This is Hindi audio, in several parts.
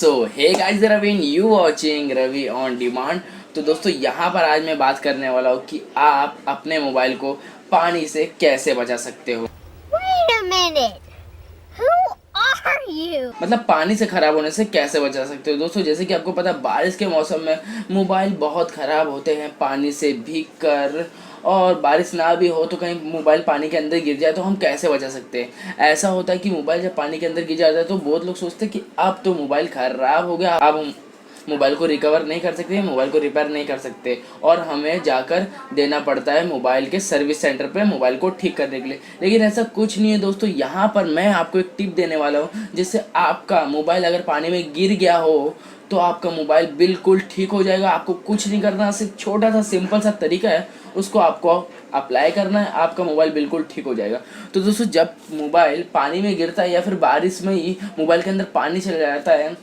सो हे गाइस रवीन you watching Ravi on demand. तो दोस्तों यहाँ पर आज मैं बात करने वाला हूँ कि आप अपने मोबाइल को पानी से कैसे बचा सकते हो। Wait a minute. Who are you? मतलब पानी से ख़राब होने से कैसे बचा सकते हो। दोस्तों जैसे कि आपको पता है बारिश के मौसम में मोबाइल बहुत ख़राब होते हैं पानी से भीग कर, और बारिश ना भी हो तो कहीं मोबाइल पानी के अंदर गिर जाए तो हम कैसे बचा सकते हैं। ऐसा होता है कि मोबाइल जब पानी के अंदर गिर जाता है तो बहुत लोग सोचते हैं कि अब तो मोबाइल ख़राब हो गया, अब हम मोबाइल को रिकवर नहीं कर सकते, मोबाइल को रिपेयर नहीं कर सकते, और हमें जाकर देना पड़ता है मोबाइल के सर्विस सेंटर पे मोबाइल को ठीक करने के लिए। लेकिन ऐसा कुछ नहीं है दोस्तों। यहाँ पर मैं आपको एक टिप देने वाला हूँ जिससे आपका मोबाइल अगर पानी में गिर गया हो तो आपका मोबाइल बिल्कुल ठीक हो जाएगा। आपको कुछ नहीं करना, सिर्फ छोटा सा सिंपल सा तरीका है, उसको आपको अप्लाई करना है, आपका मोबाइल बिल्कुल ठीक हो जाएगा। तो दोस्तों जब मोबाइल पानी में गिरता है या फिर बारिश में ही मोबाइल के अंदर पानी चला जाता है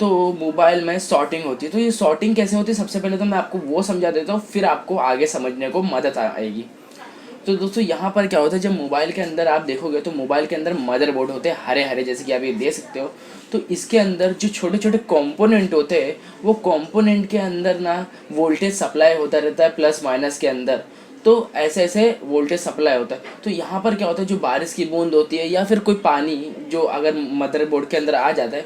तो मोबाइल में शॉर्टिंग होती है। तो ये शॉर्टिंग कैसे होती है सबसे पहले तो मैं आपको वो समझा देता हूँ, फिर आपको आगे समझने को मदद आएगी। तो दोस्तों यहाँ पर क्या होता है, जब मोबाइल के अंदर आप देखोगे तो मोबाइल के अंदर मदरबोर्ड होते हैं हरे हरे, जैसे कि आप ये देख सकते हो। तो इसके अंदर जो छोटे छोटे कंपोनेंट होते हैं वो कंपोनेंट के अंदर ना वोल्टेज सप्लाई होता रहता है प्लस माइनस के अंदर। तो ऐसे ऐसे वोल्टेज सप्लाई होता है। तो यहाँ पर क्या होता है, जो बारिश की बूंद होती है या फिर कोई पानी जो अगर मदरबोर्ड के अंदर आ जाता है,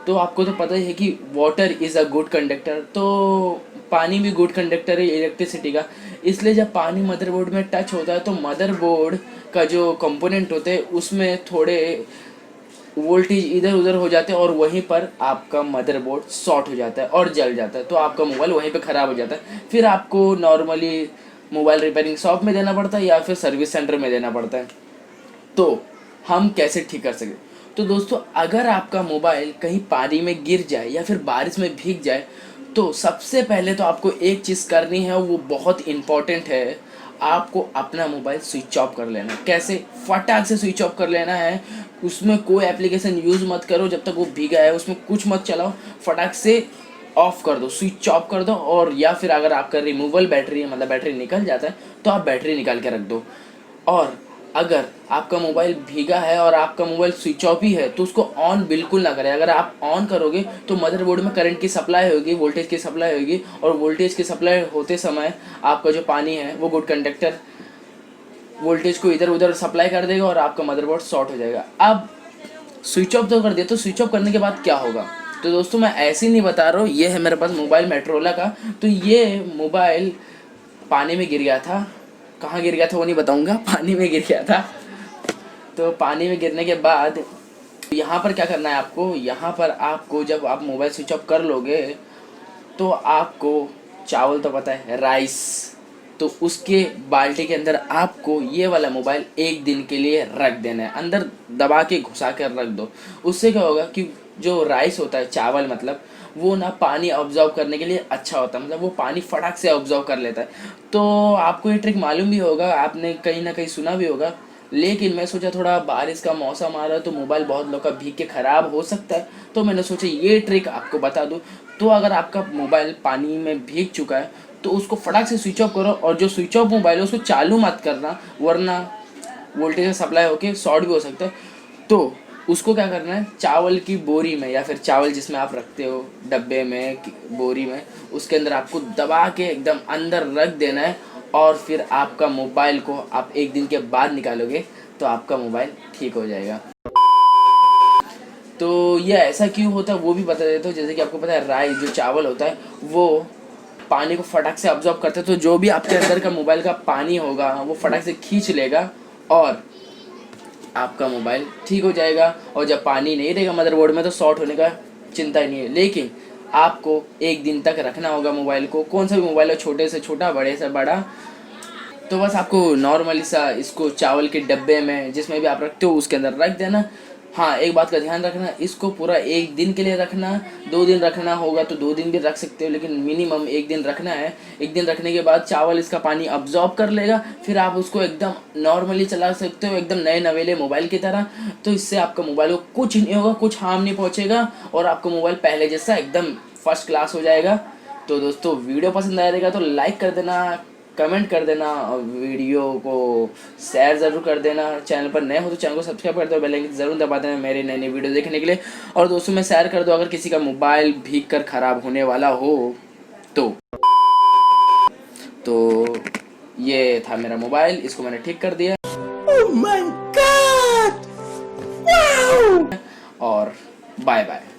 तो आपको तो पता ही है कि water is a good conductor. तो पानी भी गुड कंडक्टर है इलेक्ट्रिसिटी का। इसलिए जब पानी मदरबोर्ड में टच होता है तो मदरबोर्ड का जो कंपोनेंट होते हैं उसमें थोड़े वोल्टेज इधर उधर हो जाते हैं और वहीं पर आपका मदरबोर्ड शॉर्ट हो जाता है और जल जाता है। तो आपका मोबाइल वहीं पे ख़राब हो जाता है। फिर आपको नॉर्मली मोबाइल रिपेयरिंग शॉप में देना पड़ता है या फिर सर्विस सेंटर में देना पड़ता है। तो हम कैसे ठीक कर सकते। तो दोस्तों अगर आपका मोबाइल कहीं पानी में गिर जाए या फिर बारिश में भीग जाए तो सबसे पहले तो आपको एक चीज़ करनी है, वो बहुत इम्पॉर्टेंट है। आपको अपना मोबाइल स्विच ऑफ कर लेना है। कैसे? फटाक से स्विच ऑफ कर लेना है। उसमें कोई एप्लीकेशन यूज़ मत करो जब तक वो भीगा है, उसमें कुछ मत चलाओ, फटाक से ऑफ कर दो, स्विच ऑफ कर दो। और या फिर अगर आपका रिमूवल बैटरी है, मतलब बैटरी निकल जाता है, तो आप बैटरी निकाल के रख दो। और अगर आपका मोबाइल भीगा है और आपका मोबाइल स्विच ऑफ ही है तो उसको ऑन बिल्कुल ना करें। अगर आप ऑन करोगे तो मदरबोर्ड में करंट की सप्लाई होगी, वोल्टेज की सप्लाई होगी, और वोल्टेज की सप्लाई होते समय आपका जो पानी है वो गुड कंडक्टर वोल्टेज को इधर उधर सप्लाई कर देगा और आपका मदरबोर्ड शॉर्ट हो जाएगा। अब स्विच ऑफ तो कर दिया, तो स्विच ऑफ करने के बाद क्या होगा। तो दोस्तों मैं ऐसे ही नहीं बता रहा हूँ, ये है मेरे पास मोबाइल मेट्रोला का। तो ये मोबाइल पानी में गिर गया था। कहाँ गिर गया था वो नहीं बताऊंगा, पानी में गिर गया था। तो पानी में गिरने के बाद यहाँ पर क्या करना है आपको, यहाँ पर आपको जब आप मोबाइल स्विच ऑफ कर लोगे तो आपको चावल तो पता है, राइस, तो उसके बाल्टी के अंदर आपको ये वाला मोबाइल एक दिन के लिए रख देना है, अंदर दबा के घुसा कर रख दो। उससे क्या होगा कि जो राइस होता है, चावल मतलब, वो ना पानी ऑब्जर्व करने के लिए अच्छा होता है, मतलब वो पानी फटाक से ऑब्जर्व कर लेता है। तो आपको ये ट्रिक मालूम भी होगा, आपने कहीं ना कहीं सुना भी होगा, लेकिन मैं सोचा थोड़ा बारिश का मौसम आ रहा है तो मोबाइल बहुत लोग का भीग के ख़राब हो सकता है, तो मैंने सोचा ये ट्रिक आपको बता दूँ। तो अगर आपका मोबाइल पानी में भीग चुका है तो उसको फटाक से स्विच ऑफ करो, और जो स्विच ऑफ मोबाइल है उसको चालू मत करना, वरना वोल्टेज का सप्लाई होके शॉर्ट भी हो सकता है। तो उसको क्या करना है, चावल की बोरी में या फिर चावल जिसमें आप रखते हो डब्बे में, बोरी में, उसके अंदर आपको दबा के एकदम अंदर रख देना है। और फिर आपका मोबाइल को आप एक दिन के बाद निकालोगे तो आपका मोबाइल ठीक हो जाएगा। तो ये ऐसा क्यों होता है वो भी बता देता हूँ। जैसे कि आपको पता है राइस जो चावल होता है वो पानी को फटाक से अब्जॉर्ब करता है, तो जो भी आपके अंदर का मोबाइल का पानी होगा वो फटाक से खींच लेगा और आपका मोबाइल ठीक हो जाएगा। और जब पानी नहीं रहेगा मदरबोर्ड में तो शॉर्ट होने का चिंता ही नहीं है। लेकिन आपको एक दिन तक रखना होगा मोबाइल को, कौन सा भी मोबाइल हो, छोटे से छोटा बड़े से बड़ा। तो बस आपको नॉर्मली सा इसको चावल के डब्बे में जिसमें भी आप रखते हो उसके अंदर रख देना। हाँ, एक बात का ध्यान रखना, इसको पूरा एक दिन के लिए रखना। 2 दिन रखना होगा तो 2 दिन भी रख सकते हो, लेकिन मिनिमम एक दिन रखना है। एक दिन रखने के बाद चावल इसका पानी अब्जॉर्ब कर लेगा, फिर आप उसको एकदम नॉर्मली चला सकते हो, एकदम नए नवेले मोबाइल की तरह। तो इससे आपका मोबाइल को कुछ नहीं होगा, कुछ हार्म नहीं पहुँचेगा, और आपका मोबाइल पहले जैसा एकदम फर्स्ट क्लास हो जाएगा। तो दोस्तों वीडियो पसंद आएगा तो लाइक कर देना, कमेंट कर देना और वीडियो को शेयर ज़रूर कर देना। चैनल पर नए हो तो चैनल को सब्सक्राइब कर दो, बेल आइकन ज़रूर दबा देना मेरी नई नई वीडियो देखने के लिए। और दोस्तों में शेयर कर दो अगर किसी का मोबाइल भीग कर ख़राब होने वाला हो तो ये था मेरा मोबाइल, इसको मैंने ठीक कर दिया। Oh my God! Wow! और बाय बाय।